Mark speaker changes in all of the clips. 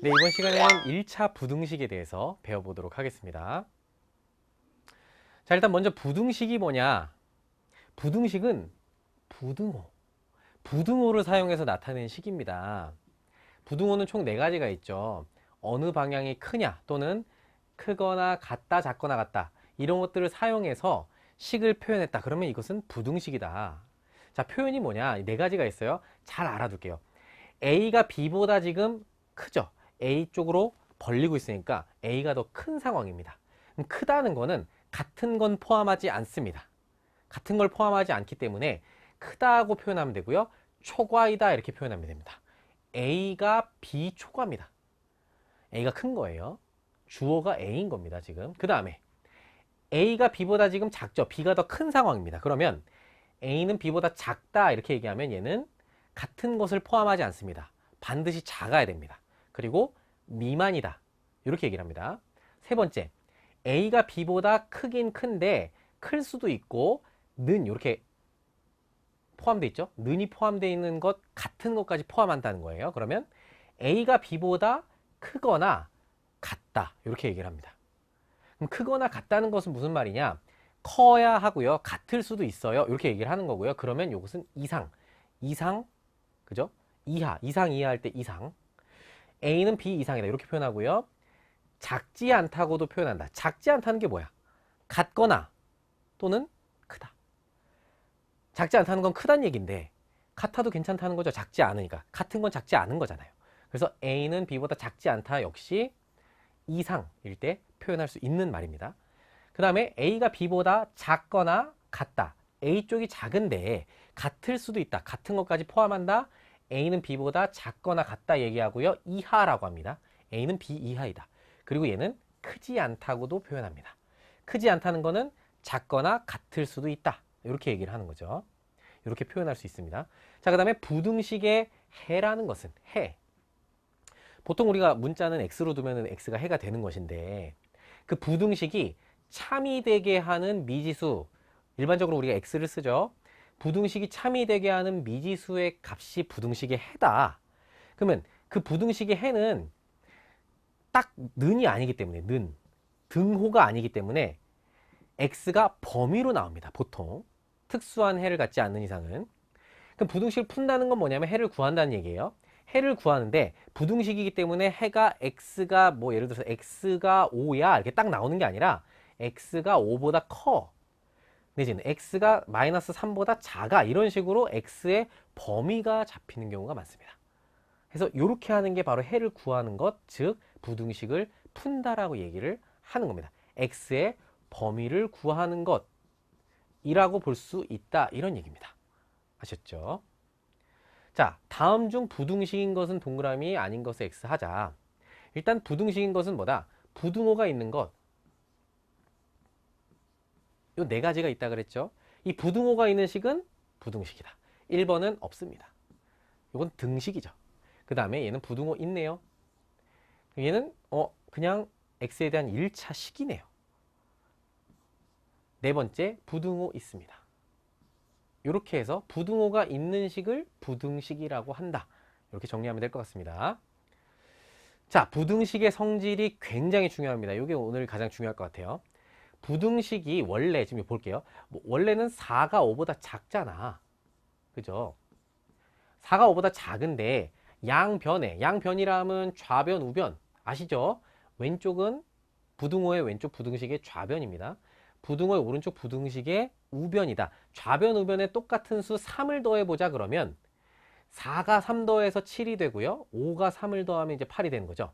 Speaker 1: 네, 이번 시간에는 1차 부등식에 대해서 배워보도록 하겠습니다. 자, 일단 먼저 부등식이 뭐냐? 부등식은 부등호. 부등호를 사용해서 나타낸 식입니다. 부등호는 총 4가지가 있죠. 어느 방향이 크냐 또는 크거나 같다, 작거나 같다. 이런 것들을 사용해서 식을 표현했다. 그러면 이것은 부등식이다. 자, 표현이 뭐냐? 4가지가 있어요. 잘 알아둘게요. A가 B보다 지금 크죠. A 쪽으로 벌리고 있으니까 A가 더 큰 상황입니다. 그럼 크다는 거는 같은 건 포함하지 않습니다. 같은 걸 포함하지 않기 때문에 크다고 표현하면 되고요. 초과이다 이렇게 표현하면 됩니다. A가 B 초과입니다. A가 큰 거예요. 주어가 A인 겁니다. 지금. 그 다음에 A가 B보다 지금 작죠. B가 더 큰 상황입니다. 그러면 A는 B보다 작다 이렇게 얘기하면 얘는 같은 것을 포함하지 않습니다. 반드시 작아야 됩니다. 그리고 미만이다. 이렇게 얘기를 합니다. 세 번째, A가 B보다 크긴 큰데 클 수도 있고 는 이렇게 포함되어 있죠. 는이 포함되어 있는 것 같은 것까지 포함한다는 거예요. 그러면 A가 B보다 크거나 같다. 이렇게 얘기를 합니다. 그럼 크거나 같다는 것은 무슨 말이냐? 커야 하고요. 같을 수도 있어요. 이렇게 얘기를 하는 거고요. 그러면 이것은 이상, 그죠? 이상, 이하 할 때 이상. A는 B 이상이다. 이렇게 표현하고요. 작지 않다고도 표현한다. 작지 않다는 게 뭐야? 같거나 또는 크다. 작지 않다는 건 크다는 얘기인데 같아도 괜찮다는 거죠. 작지 않으니까. 같은 건 작지 않은 거잖아요. 그래서 A는 B보다 작지 않다 역시 이상일 때 표현할 수 있는 말입니다. 그 다음에 A가 B보다 작거나 같다. A 쪽이 작은데 같을 수도 있다. 같은 것까지 포함한다. A는 B보다 작거나 같다 얘기하고요. 이하라고 합니다. A는 B 이하이다. 그리고 얘는 크지 않다고도 표현합니다. 크지 않다는 거는 작거나 같을 수도 있다. 이렇게 얘기를 하는 거죠. 이렇게 표현할 수 있습니다. 자, 그 다음에 부등식의 해라는 것은 해. 보통 우리가 문자는 x로 두면 x가 해가 되는 것인데 그 부등식이 참이 되게 하는 미지수, 일반적으로 우리가 x를 쓰죠. 부등식이 참이 되게 하는 미지수의 값이 부등식의 해다. 그러면 그 부등식의 해는 딱 는이 아니기 때문에 등호가 아니기 때문에 x가 범위로 나옵니다. 보통 특수한 해를 갖지 않는 이상은. 그럼 부등식을 푼다는 건 뭐냐면 해를 구한다는 얘기예요. 해를 구하는데 부등식이기 때문에 해가 x가 뭐 예를 들어서 x가 5야 이렇게 딱 나오는 게 아니라 x가 5보다 커 내지는 x가 마이너스 3보다 작아 이런 식으로 x의 범위가 잡히는 경우가 많습니다. 그래서 이렇게 하는 게 바로 해를 구하는 것, 즉 부등식을 푼다라고 얘기를 하는 겁니다. x의 범위를 구하는 것이라고 볼 수 있다 이런 얘기입니다. 아셨죠? 자, 다음 중 부등식인 것은 동그라미 아닌 것을 x 하자. 일단 부등식인 것은 뭐다? 부등호가 있는 것. 요 4가지가 있다 그랬죠? 이 부등호가 있는 식은 부등식이다. 1번은 없습니다. 이건 등식이죠. 그 다음에 얘는 부등호 있네요. 얘는 그냥 x에 대한 1차 식이네요. 네 번째, 부등호 있습니다. 이렇게 해서 부등호가 있는 식을 부등식이라고 한다. 이렇게 정리하면 될 것 같습니다. 자, 부등식의 성질이 굉장히 중요합니다. 이게 오늘 가장 중요할 것 같아요. 부등식이 원래 지금 볼게요. 원래는 4가 5보다 작잖아. 그죠? 4가 5보다 작은데 양변이라면 좌변, 우변 아시죠? 왼쪽은 부등호의 왼쪽 부등식의 좌변입니다. 부등호의 오른쪽 부등식의 우변이다. 좌변, 우변에 똑같은 수 3을 더해보자 그러면 4가 3 더해서 7이 되고요. 5가 3을 더하면 이제 8이 되는 거죠.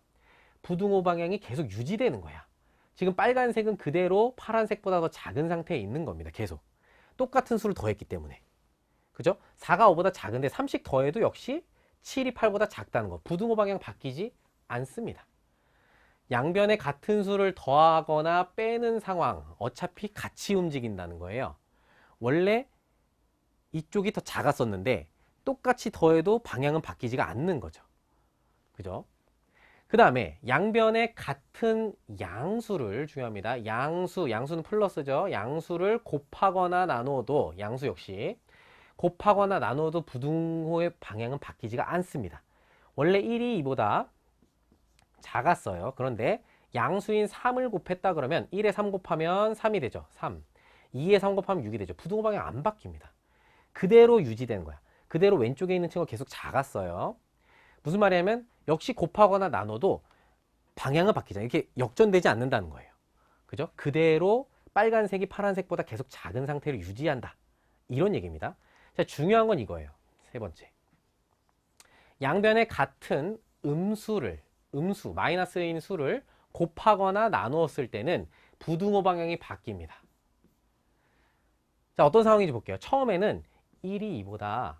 Speaker 1: 부등호 방향이 계속 유지되는 거야. 지금 빨간색은 그대로 파란색보다 더 작은 상태에 있는 겁니다. 계속. 똑같은 수를 더했기 때문에. 그죠? 4가 5보다 작은데 3씩 더해도 역시 7이 8보다 작다는 거. 부등호 방향 바뀌지 않습니다. 양변에 같은 수를 더하거나 빼는 상황. 어차피 같이 움직인다는 거예요. 원래 이쪽이 더 작았었는데 똑같이 더해도 방향은 바뀌지가 않는 거죠. 그죠? 그 다음에 양변에 같은 양수를 중요합니다. 양수는 플러스죠. 양수를 곱하거나 나누어도 양수 역시 곱하거나 나누어도 부등호의 방향은 바뀌지가 않습니다. 원래 1이 2보다 작았어요. 그런데 양수인 3을 곱했다 그러면 1에 3 곱하면 3이 되죠. 3. 2에 3 곱하면 6이 되죠. 부등호 방향 안 바뀝니다. 그대로 유지되는 거야. 그대로 왼쪽에 있는 친구가 계속 작았어요. 무슨 말이냐면 역시 곱하거나 나눠도 방향은 바뀌잖아요. 이렇게 역전되지 않는다는 거예요. 그죠? 그대로 빨간색이 파란색보다 계속 작은 상태를 유지한다. 이런 얘기입니다. 자, 중요한 건 이거예요. 세 번째. 양변에 같은 음수, 마이너스인 수를 곱하거나 나누었을 때는 부등호 방향이 바뀝니다. 자, 어떤 상황인지 볼게요. 처음에는 1이 2보다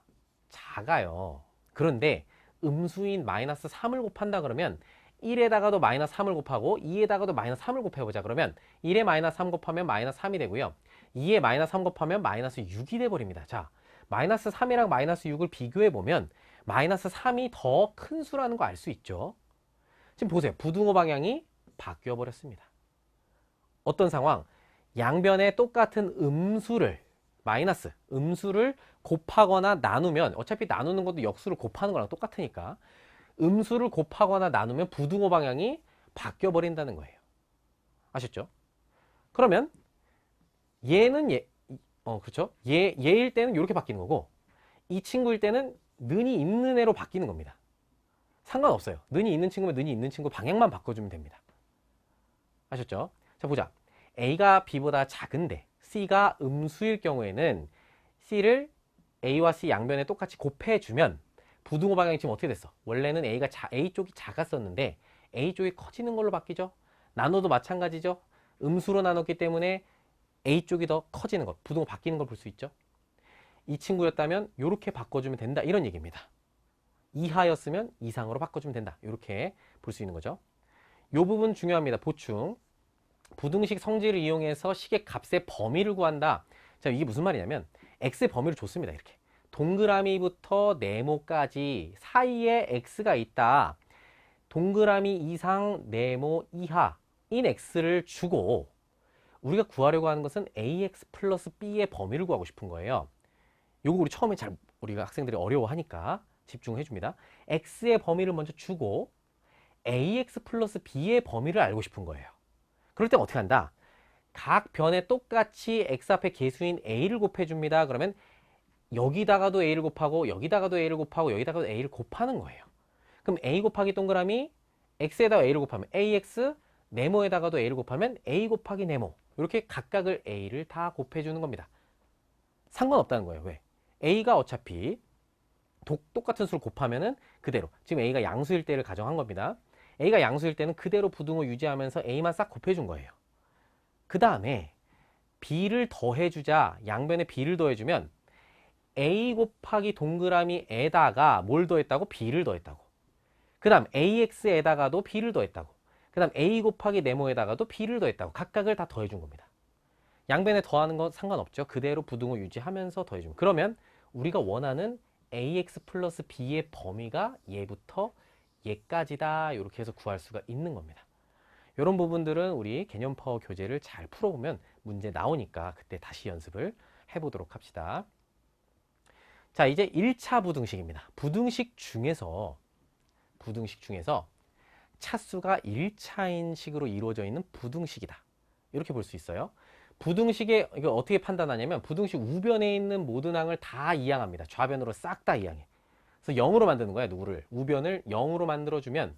Speaker 1: 작아요. 그런데 음수인 마이너스 3을 곱한다 그러면 1에다가도 마이너스 3을 곱하고 2에다가도 마이너스 3을 곱해보자. 그러면 1에 마이너스 3 곱하면 마이너스 3이 되고요. 2에 마이너스 3 곱하면 마이너스 6이 돼버립니다. 자, 마이너스 3이랑 마이너스 6을 비교해보면 마이너스 3이 더 큰 수라는 거 알 수 있죠. 지금 보세요. 부등호 방향이 바뀌어버렸습니다. 어떤 상황? 양변에 똑같은 음수를 곱하거나 나누면 어차피 나누는 것도 역수를 곱하는 거랑 똑같으니까 음수를 곱하거나 나누면 부등호 방향이 바뀌어 버린다는 거예요. 아셨죠? 그러면 얘는 그렇죠? 얘일 때는 이렇게 바뀌는 거고 이 친구일 때는 는이 있는 애로 바뀌는 겁니다. 상관없어요. 는이 있는 친구면 는이 있는 친구 방향만 바꿔주면 됩니다. 아셨죠? 자, 보자. A가 B보다 작은데 C가 음수일 경우에는 C를 A와 C 양변에 똑같이 곱해주면 부등호 방향이 지금 어떻게 됐어? 원래는 A 쪽이 작았었는데 A 쪽이 커지는 걸로 바뀌죠. 나눠도 마찬가지죠. 음수로 나눴기 때문에 A 쪽이 더 커지는 것, 부등호 바뀌는 걸 볼 수 있죠. 이 친구였다면 이렇게 바꿔주면 된다. 이런 얘기입니다. 이하였으면 이상으로 바꿔주면 된다. 이렇게 볼 수 있는 거죠. 이 부분 중요합니다. 보충. 부등식 성질을 이용해서 식의 값의 범위를 구한다. 자, 이게 무슨 말이냐면 x의 범위를 줬습니다. 이렇게. 동그라미부터 네모까지 사이에 x가 있다. 동그라미 이상 네모 이하인 x를 주고 우리가 구하려고 하는 것은 ax 플러스 b의 범위를 구하고 싶은 거예요. 요거 우리 처음에 우리가 학생들이 어려워하니까 집중해 줍니다. x의 범위를 먼저 주고 ax 플러스 b의 범위를 알고 싶은 거예요. 그럴 땐 어떻게 한다? 각 변에 똑같이 x 앞에 개수인 a를 곱해줍니다. 그러면 여기다가도 a를 곱하고 여기다가도 a를 곱하고 여기다가도 a를 곱하는 거예요. 그럼 a 곱하기 동그라미 x에다가 a를 곱하면 ax, 네모에다가도 a를 곱하면 a 곱하기 네모. 이렇게 각각을 a를 다 곱해주는 겁니다. 상관없다는 거예요. 왜? a가 어차피 똑같은 수를 곱하면은 그대로. 지금 a가 양수일 때를 가정한 겁니다. a가 양수일 때는 그대로 부등호 유지하면서 a만 싹 곱해준 거예요. 그 다음에 b를 더해주자. 양변에 b를 더해주면 a 곱하기 동그라미에다가 뭘 더했다고? b를 더했다고. 그 다음 ax에다가도 b를 더했다고. 그 다음 a 곱하기 네모에다가도 b를 더했다고. 각각을 다 더해준 겁니다. 양변에 더하는 건 상관없죠. 그대로 부등호 유지하면서 더해주면. 그러면 우리가 원하는 ax 플러스 b의 범위가 얘부터 얘까지다. 이렇게 해서 구할 수가 있는 겁니다. 이런 부분들은 우리 개념 파워 교재를 잘 풀어보면 문제 나오니까 그때 다시 연습을 해보도록 합시다. 자, 이제 1차 부등식입니다. 부등식 중에서 차수가 1차인 식으로 이루어져 있는 부등식이다. 이렇게 볼 수 있어요. 부등식에 이거 어떻게 판단하냐면 부등식 우변에 있는 모든 항을 다 이항합니다. 좌변으로 싹 다 이항해. 그래서 0으로 만드는 거야. 누구를? 우변을 0으로 만들어주면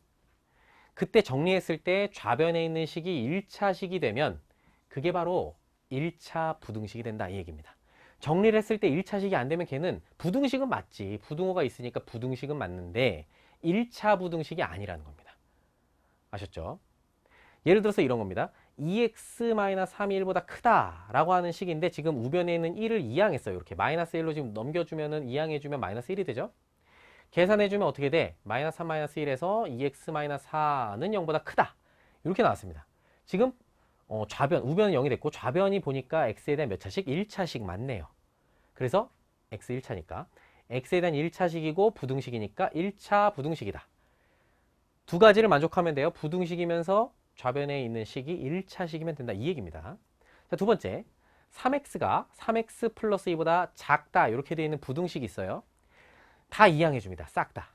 Speaker 1: 그때 정리했을 때 좌변에 있는 식이 1차식이 되면 그게 바로 1차 부등식이 된다. 이 얘기입니다. 정리를 했을 때 1차식이 안 되면 걔는 부등식은 맞지. 부등호가 있으니까 부등식은 맞는데 1차 부등식이 아니라는 겁니다. 아셨죠? 예를 들어서 이런 겁니다. 2x-3이 1보다 크다라고 하는 식인데 지금 우변에 있는 1을 이항했어요. 이렇게 마이너스 1로 지금 넘겨주면은 이항해주면 마이너스 1이 되죠. 계산해주면 어떻게 돼? 마이너스 3 마이너스 1에서 2x-4는 0보다 크다. 이렇게 나왔습니다. 지금 우변은 0이 됐고 좌변이 보니까 x에 대한 몇 차식? 1차식 맞네요. 그래서 x 1차니까 x에 대한 1차식이고 부등식이니까 1차 부등식이다. 두 가지를 만족하면 돼요. 부등식이면서 좌변에 있는 식이 1차식이면 된다. 이 얘기입니다. 자, 두 번째, 3x가 3x 플러스 2보다 작다. 이렇게 되어 있는 부등식이 있어요. 다 이항해 줍니다. 싹 다.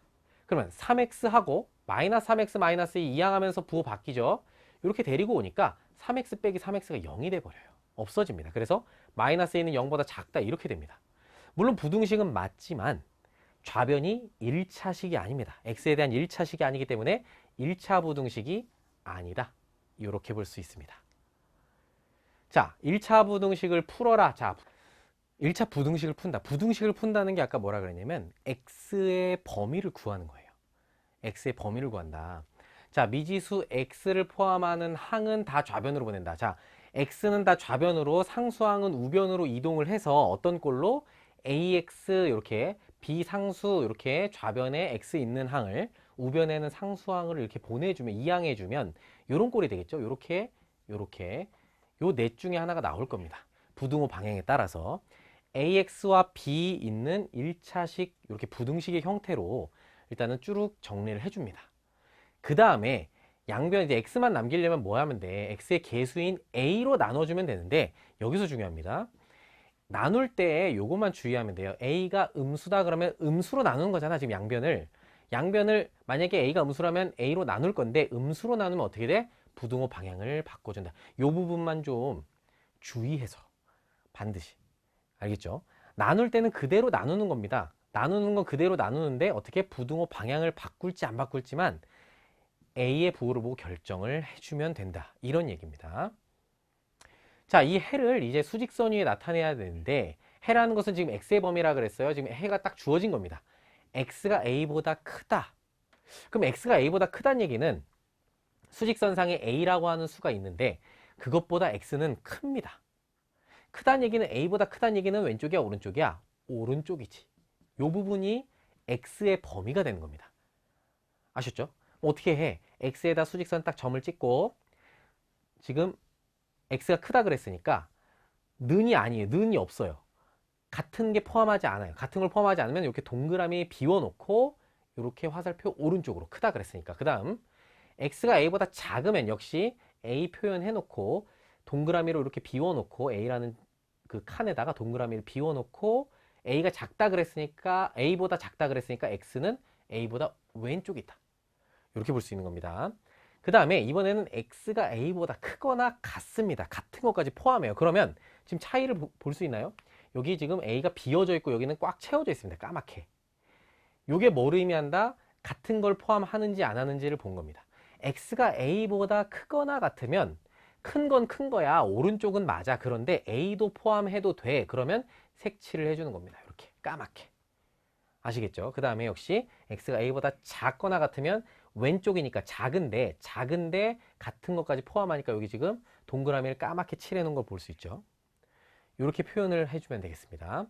Speaker 1: 그러면 3x하고 마이너스 3x 마이너스 2 이항하면서 부호 바뀌죠. 이렇게 데리고 오니까 3x 빼기 3x가 0이 돼버려요. 없어집니다. 그래서 마이너스 2는 0보다 작다 이렇게 됩니다. 물론 부등식은 맞지만 좌변이 1차식이 아닙니다. x에 대한 1차식이 아니기 때문에 1차 부등식이 아니다. 이렇게 볼 수 있습니다. 자, 1차 부등식을 풀어라. 자, 1차 부등식을 푼다. 부등식을 푼다는 게 아까 뭐라 그랬냐면 x의 범위를 구하는 거예요. x의 범위를 구한다. 자, 미지수 x를 포함하는 항은 다 좌변으로 보낸다. 자, x는 다 좌변으로, 상수항은 우변으로 이동을 해서 어떤 꼴로 ax 이렇게 비상수 이렇게 좌변에 x 있는 항을 우변에는 상수항을 이렇게 보내주면 이항해주면 이런 꼴이 되겠죠. 이렇게 요 넷 중에 하나가 나올 겁니다. 부등호 방향에 따라서 AX와 B 있는 1차식 이렇게 부등식의 형태로 일단은 쭈룩 정리를 해줍니다. 그 다음에 양변 이제 X만 남기려면 뭐 하면 돼? X의 개수인 A로 나눠주면 되는데 여기서 중요합니다. 나눌 때 요것만 주의하면 돼요. A가 음수다 그러면 음수로 나누는 거잖아. 지금 양변을 만약에 A가 음수라면 A로 나눌 건데 음수로 나누면 어떻게 돼? 부등호 방향을 바꿔준다. 요 부분만 좀 주의해서 반드시 알겠죠? 나눌 때는 그대로 나누는 겁니다. 나누는 건 그대로 나누는데 어떻게 부등호 방향을 바꿀지 안 바꿀지만 A의 부호를 보고 결정을 해주면 된다. 이런 얘기입니다. 자, 이 해를 이제 수직선 위에 나타내야 되는데 해라는 것은 지금 x의 범위라 그랬어요. 지금 해가 딱 주어진 겁니다. x가 a보다 크다. 그럼 x가 a보다 크다는 얘기는 수직선상에 a라고 하는 수가 있는데 그것보다 x는 큽니다. 크다는 얘기는 a보다 크다는 얘기는 왼쪽이야 오른쪽이야? 오른쪽이지. 요 부분이 x의 범위가 되는 겁니다. 아셨죠? 어떻게 해? x에다 수직선 딱 점을 찍고 지금 x가 크다 그랬으니까 는이 아니에요. 는이 없어요. 같은 게 포함하지 않아요. 같은 걸 포함하지 않으면 이렇게 동그라미 비워놓고 이렇게 화살표 오른쪽으로 크다 그랬으니까 그 다음 x가 a보다 작으면 역시 a 표현해놓고 동그라미로 이렇게 비워놓고 a라는 그 칸에다가 동그라미를 비워놓고 a가 작다 그랬으니까 a보다 작다 그랬으니까 x는 a보다 왼쪽에 있다. 이렇게 볼 수 있는 겁니다. 그 다음에 이번에는 x가 a보다 크거나 같습니다. 같은 것까지 포함해요. 그러면 지금 차이를 볼 수 있나요? 여기 지금 a가 비어져 있고 여기는 꽉 채워져 있습니다. 까맣게. 이게 뭐를 의미한다? 같은 걸 포함하는지 안 하는지를 본 겁니다. x가 a보다 크거나 같으면 큰 건 큰 거야. 오른쪽은 맞아. 그런데 a도 포함해도 돼. 그러면 색칠을 해주는 겁니다. 이렇게 까맣게. 아시겠죠? 그 다음에 역시 x가 a보다 작거나 같으면 왼쪽이니까 작은데 같은 것까지 포함하니까 여기 지금 동그라미를 까맣게 칠해 놓은 걸 볼 수 있죠. 이렇게 표현을 해주면 되겠습니다.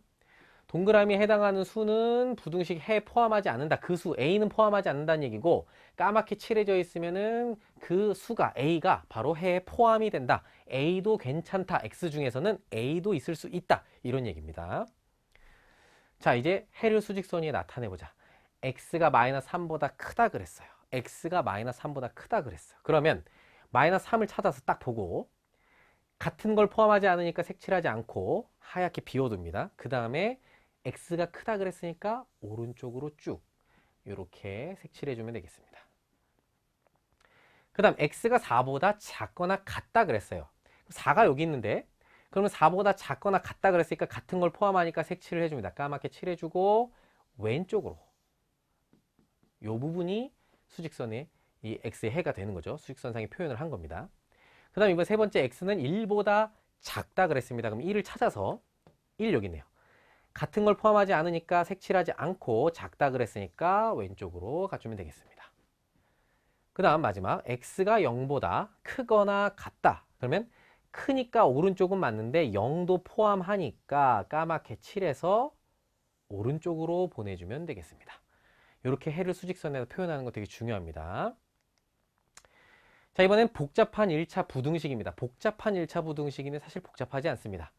Speaker 1: 동그라미에 해당하는 수는 부등식 해 포함하지 않는다. 그 수 a는 포함하지 않는다는 얘기고 까맣게 칠해져 있으면은 그 수가 a가 바로 해에 포함이 된다. a도 괜찮다. x 중에서는 a도 있을 수 있다. 이런 얘기입니다. 자, 이제 해를 수직선 위에 나타내보자. x가 마이너스 3보다 크다 그랬어요. x가 마이너스 3보다 크다 그랬어요. 그러면 마이너스 3을 찾아서 딱 보고 같은 걸 포함하지 않으니까 색칠하지 않고 하얗게 비워둡니다. 그 다음에 x가 크다 그랬으니까 오른쪽으로 쭉 이렇게 색칠해주면 되겠습니다. 그 다음 x가 4보다 작거나 같다 그랬어요. 4가 여기 있는데 그러면 4보다 작거나 같다 그랬으니까 같은 걸 포함하니까 색칠을 해줍니다. 까맣게 칠해주고 왼쪽으로 이 부분이 수직선의 이 x의 해가 되는 거죠. 수직선상에 표현을 한 겁니다. 그 다음 이번 세 번째 x는 1보다 작다 그랬습니다. 그럼 1을 찾아서 1 여기 있네요. 같은 걸 포함하지 않으니까 색칠하지 않고 작다 그랬으니까 왼쪽으로 가주면 되겠습니다. 그 다음 마지막 x가 0보다 크거나 같다. 그러면 크니까 오른쪽은 맞는데 0도 포함하니까 까맣게 칠해서 오른쪽으로 보내주면 되겠습니다. 이렇게 해를 수직선에서 표현하는 거 되게 중요합니다. 자, 이번엔 복잡한 1차 부등식입니다. 복잡한 1차 부등식인데 사실 복잡하지 않습니다.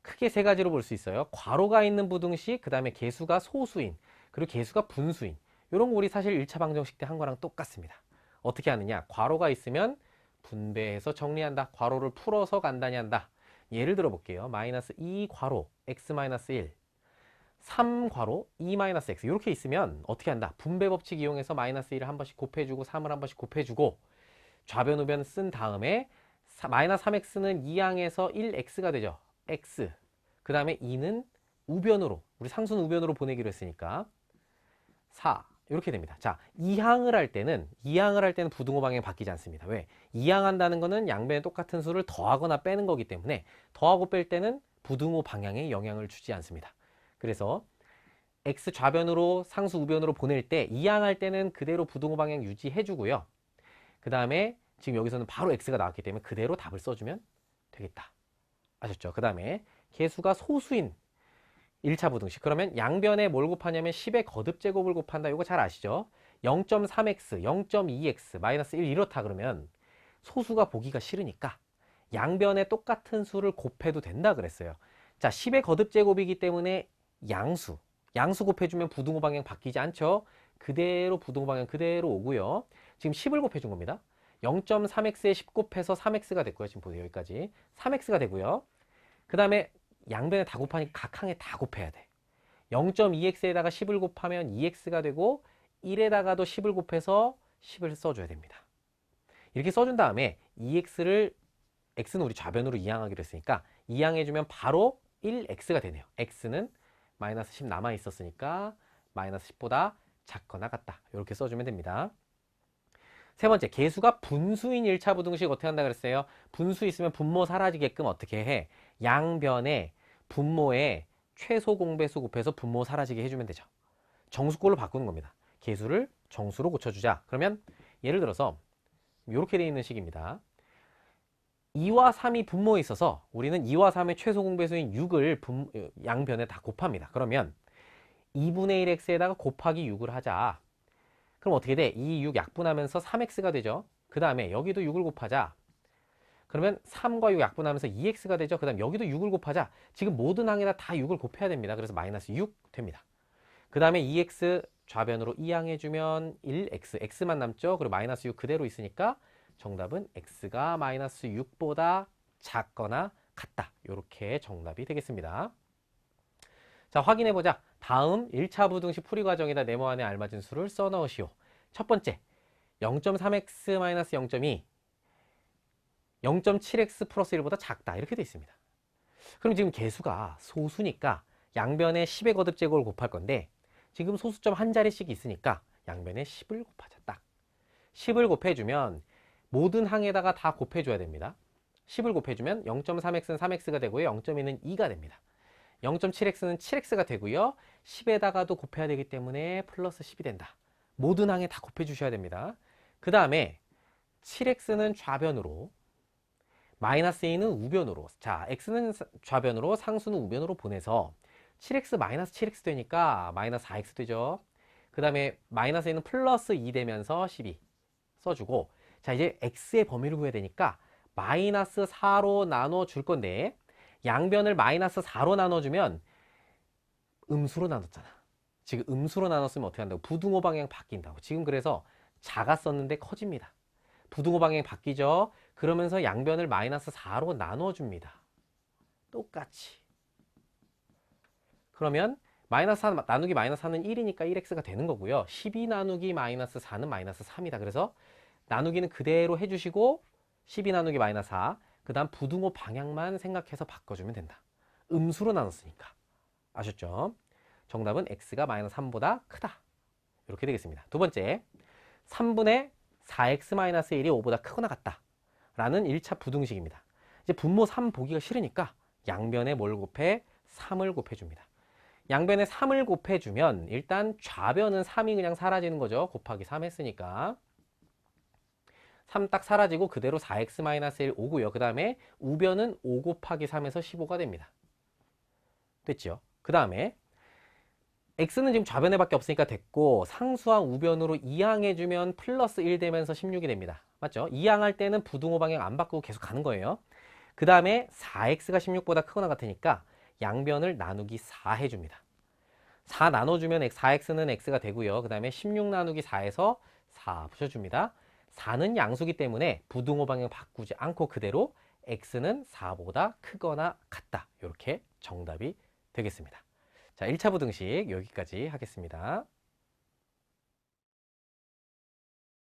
Speaker 1: 크게 세 가지로 볼 수 있어요. 괄호가 있는 부등식, 그 다음에 개수가 소수인, 그리고 개수가 분수인. 이런 거 우리 사실 1차 방정식 때 한 거랑 똑같습니다. 어떻게 하느냐? 괄호가 있으면 분배해서 정리한다. 괄호를 풀어서 간단히 한다. 예를 들어 볼게요. 마이너스 2 괄호 x 마이너스 1. 3괄호 2-x 이렇게 있으면 어떻게 한다? 분배 법칙 이용해서 마이너스 1을 한 번씩 곱해주고 3을 한 번씩 곱해주고 좌변 우변 쓴 다음에 마이너스 3x는 2항에서 1x가 되죠. x. 그 다음에 2는 우변으로 우리 상수는 우변으로 보내기로 했으니까 4 이렇게 됩니다. 자, 2항을 할 때는 부등호 방향이 바뀌지 않습니다. 왜? 2항 한다는 거는 양변에 똑같은 수를 더하거나 빼는 거기 때문에 더하고 뺄 때는 부등호 방향에 영향을 주지 않습니다. 그래서 x 좌변으로 상수 우변으로 보낼 때 2항 할 때는 그대로 부등호 방향 유지해 주고요. 그 다음에 지금 여기서는 바로 x가 나왔기 때문에 그대로 답을 써주면 되겠다. 아셨죠? 그 다음에 개수가 소수인 1차 부등식. 그러면 양변에 뭘 곱하냐면 10의 거듭제곱을 곱한다. 이거 잘 아시죠? 0.3x, 0.2x, 마이너스 1 이렇다 그러면 소수가 보기가 싫으니까 양변에 똑같은 수를 곱해도 된다 그랬어요. 자, 10의 거듭제곱이기 때문에 양수 곱해주면 부등호 방향 바뀌지 않죠? 그대로 부등호 방향 그대로 오고요. 지금 10을 곱해준 겁니다. 0.3x에 10 곱해서 3x가 됐고요. 지금 보세요. 여기까지 3x가 되고요. 그 다음에 양변에 다 곱하니까 각 항에 다 곱해야 돼. 0.2x에다가 10을 곱하면 2x가 되고 1에다가도 10을 곱해서 10을 써줘야 됩니다. 이렇게 써준 다음에 2x를 x는 우리 좌변으로 이항하기로 했으니까 이항해주면 바로 1x가 되네요. x는 마이너스 10 남아 있었으니까 마이너스 10보다 작거나 같다. 이렇게 써주면 됩니다. 세 번째, 개수가 분수인 1차 부등식 어떻게 한다 그랬어요? 분수 있으면 분모 사라지게끔 어떻게 해? 양변에 분모에 최소 공배수 곱해서 분모 사라지게 해주면 되죠. 정수꼴로 바꾸는 겁니다. 개수를 정수로 고쳐주자. 그러면 예를 들어서 이렇게 되어 있는 식입니다. 2와 3이 분모에 있어서 우리는 2와 3의 최소 공배수인 6을 양변에 다 곱합니다. 그러면 2분의 1x에다가 곱하기 6을 하자. 그럼 어떻게 돼? 이 6 약분하면서 3x가 되죠. 그 다음에 여기도 6을 곱하자. 그러면 3과 6 약분하면서 2x가 되죠. 그 다음 여기도 6을 곱하자. 지금 모든 항에다 다 6을 곱해야 됩니다. 그래서 마이너스 6 됩니다. 그 다음에 2x 좌변으로 이항해주면 1x, x만 남죠. 그리고 마이너스 6 그대로 있으니까 정답은 x가 마이너스 6보다 작거나 같다. 이렇게 정답이 되겠습니다. 자, 확인해보자. 다음 1차 부등식 풀이 과정에다 네모안에 알맞은 수를 써넣으시오. 첫 번째, 0.3x-0.2 0.7x 플러스 1보다 작다. 이렇게 돼 있습니다. 그럼 지금 개수가 소수니까 양변에 10의 거듭제곱을 곱할 건데 지금 소수점 한 자리씩 있으니까 양변에 10을 곱하자. 딱 10을 곱해주면 모든 항에다가 다 곱해줘야 됩니다. 10을 곱해주면 0.3x는 3x가 되고요. 0.2는 2가 됩니다. 0.7x는 7x가 되고요. 10에다가도 곱해야 되기 때문에 플러스 10이 된다. 모든 항에 다 곱해주셔야 됩니다. 그 다음에 7x는 좌변으로 마이너스 2는 우변으로. 자, x는 좌변으로 상수는 우변으로 보내서 7x 마이너스 7x 되니까 마이너스 4x 되죠. 그 다음에 마이너스 2는 플러스 2 되면서 12 써주고, 자, 이제 x의 범위를 구해야 되니까 마이너스 4로 나눠줄 건데 양변을 마이너스 4로 나눠주면 음수로 나눴잖아. 지금 음수로 나눴으면 어떻게 한다고? 부등호 방향 바뀐다고. 지금 그래서 작았었는데 커집니다. 부등호 방향이 바뀌죠. 그러면서 양변을 마이너스 4로 나눠줍니다. 똑같이. 그러면 마이너스 4 나누기 마이너스 4는 1이니까 1x가 되는 거고요. 12 나누기 마이너스 4는 마이너스 3이다. 그래서 나누기는 그대로 해주시고 12 나누기 마이너스 4, 그 다음 부등호 방향만 생각해서 바꿔주면 된다. 음수로 나눴으니까. 아셨죠? 정답은 x가 마이너스 3보다 크다. 이렇게 되겠습니다. 두 번째, 3분의 4x-1이 5보다 크거나 같다 라는 1차 부등식입니다. 이제 분모 3 보기가 싫으니까 양변에 뭘 곱해? 3을 곱해줍니다. 양변에 3을 곱해주면 일단 좌변은 3이 그냥 사라지는 거죠. 곱하기 3 했으니까 3 딱 사라지고 그대로 4x-1 5고요. 그 다음에 우변은 5 곱하기 3에서 15가 됩니다. 됐죠? 그 다음에 x는 지금 좌변에 밖에 없으니까 됐고 상수항 우변으로 이항해주면 플러스 1 되면서 16이 됩니다. 맞죠? 이항할 때는 부등호 방향 안 바꾸고 계속 가는 거예요. 그 다음에 4x가 16보다 크거나 같으니까 양변을 나누기 4 해줍니다. 4 나눠주면 4x는 x가 되고요. 그 다음에 16 나누기 4에서 4 붙여줍니다. 4는 양수기 때문에 부등호 방향 바꾸지 않고 그대로 x는 4보다 크거나 같다. 이렇게 정답이 되겠습니다. 자, 1차 부등식 여기까지 하겠습니다.